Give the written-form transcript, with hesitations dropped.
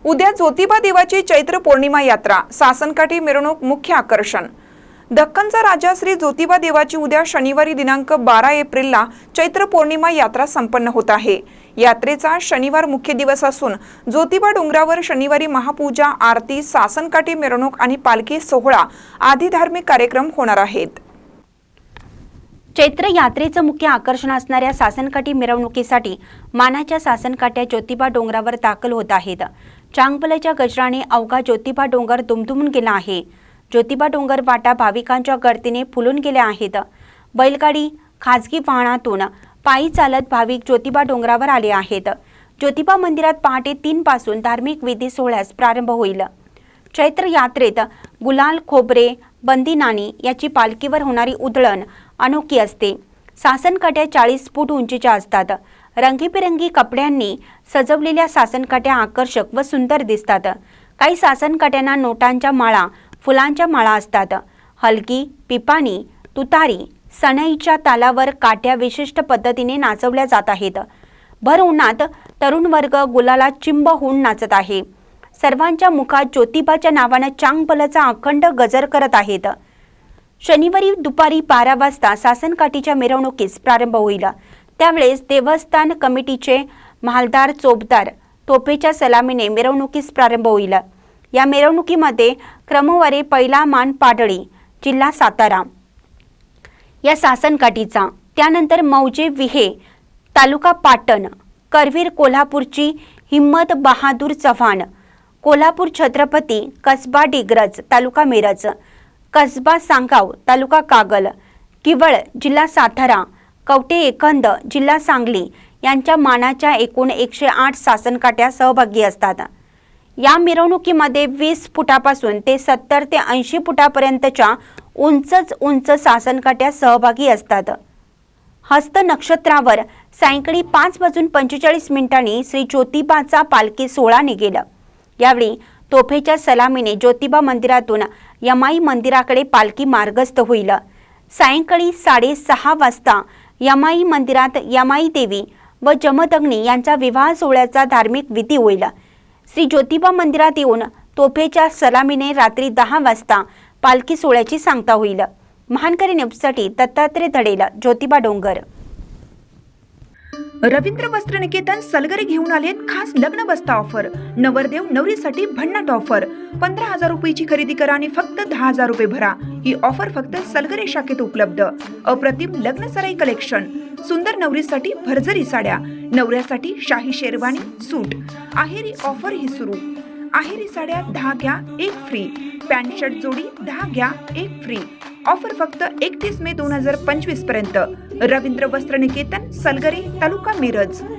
उद्या ज्योतिबा देवाची चैत्र पौर्णिमा यात्रा, सासनकाठी मिरवणूक मुख्य आकर्षण। दक्खनचा राजा श्री ज्योतिबा देवाची उद्या शनिवारी दिनांक 12 एप्रिलला चैत्र पौर्णिमा यात्रा संपन्न होत आहे। यात्रेचा शनिवार मुख्य दिवस असून ज्योतिबा डोंगरावर शनिवारी महापूजा, आरती, सासनकाठी मिरवणूक आणि पालखी सोहळा आदी धार्मिक कार्यक्रम होणार आहेत। चैत्र यात्रेचं मुख्य आकर्षण असणाऱ्या सासनकाठी मिरवणुकीसाठी मानाच्या सासनकाठ्या ज्योतिबा डोंगरावर दाखल होत आहेत। चांगभलच्या गजराने अवघा ज्योतिबा डोंगर दुमदुमून गेला आहे। ज्योतिबा डोंगर वाटा भाविकांच्या गर्दीने फुलून गेल्या आहेत। बैलगाडी, खाजगी वाहनातून पायी चालत भाविक ज्योतिबा डोंगरावर आले आहेत। ज्योतिबा मंदिरात पहाटे 3 पासून धार्मिक विधी सोहळ्यास प्रारंभ होईल। चैत्र यात्रेत गुलाल, खोबरे, बंदी नाणी याची पालखीवर होणारी उधळण अनोखी असते। सासनकाठ्या 40 फूट उंचीच्या असतात। रंगीबेरंगी कपड्यांनी सजवलेल्या सासनकाठ्या आकर्षक व सुंदर दिसतात। काही सासनकाठ्यांना नोटांच्या माळा, फुलांच्या माळा असतात। हलकी, पिपाणी, तुतारी, सनईच्या तालावर काठ्या विशिष्ट पद्धतीने नाचवल्या जात आहेत। भर उन्हात तरुण वर्ग गुलाला चिंब होऊन नाचत आहे। सर्वांच्या मुखात ज्योतिबाच्या नावाने चांगभलचा अखंड गजर करत आहेत। शनिवारी दुपारी 12 वाजता सासनकाठीच्या मिरवणुकीस प्रारंभ होईल। त्यावेळेस देवस्थान कमिटीचे महालदार, चोपदार तोफेच्या सलामीने मिरवणुकीस प्रारंभ होईल। या मिरवणुकीमध्ये क्रमवारी पहिला मान पाडळी, जिल्हा सातारा या सासनकाठीचा, त्यानंतर मौजे विहे, तालुका पाटण, करवीर कोल्हापूरची हिम्मत बहादूर चव्हाण, कोल्हापूर छत्रपती, कसबा डिग्रज, तालुका मिरज, कसबा सांगाव, तालुका कागल, किवळ, जिल्हा सातारा, कवटे एकंद, जिल्हा सांगली यांच्या मानाच्या एकूण 108 सासनकाठ्या सहभागी असतात। या मिरवणुकीमध्ये 20 फुटापासून ते 70 ते 80 फुटापर्यंतच्या उंच सासनकाठ्या सहभागी असतात। हस्त नक्षत्रावर सायंकाळी 5:45 श्री ज्योतिबाचा पालखी सोहळा निघेल। यावेळी तोफेच्या सलामीने ज्योतिबा मंदिरातून यमाई मंदिराकडे पालखी मार्गस्थ होईल। सायंकाळी 6:30 वाजता यमाई मंदिरात यमाई देवी व जमदग्नी यांचा विवाह सोहळ्याचा धार्मिक विधी होईल। श्री ज्योतिबा मंदिरात येऊन तोफेच्या सलामीने रात्री 10 वाजता पालखी सोहळ्याची सांगता होईल। महानकरी न्यूजसाठी दत्तात्रय धडेल, ज्योतिबा डोंगर। रवींद्र वस्त्र निकेतन सलगरे घेऊन आलेत खास लग्न बस्ता ऑफर। नवरदेव नवरीसाठी भन्नाट ऑफर। 15,000 रुपयाची खरेदी करा आणि फक्त 10,000 रुपये भरा। ही ऑफर फक्त सलगरे शाखेत उपलब्ध। अप्रतिम लग्न सराई कलेक्शन, सुंदर नवरीसाठी भरजरी साड्या, नवऱ्यासाठी शाही शेरवानी, सूट। आहेरी ऑफर ही सुरू। आहेरी साड्या 10 घ्या 1 फ्री, पॅन्ट शर्ट जोडी 10 घ्या 1 फ्री। ऑफर फक्त 31 मे 2025 पर्यंत। रवींद्र वस्त्र निकेतन, सलगरे, तालुका मिरज।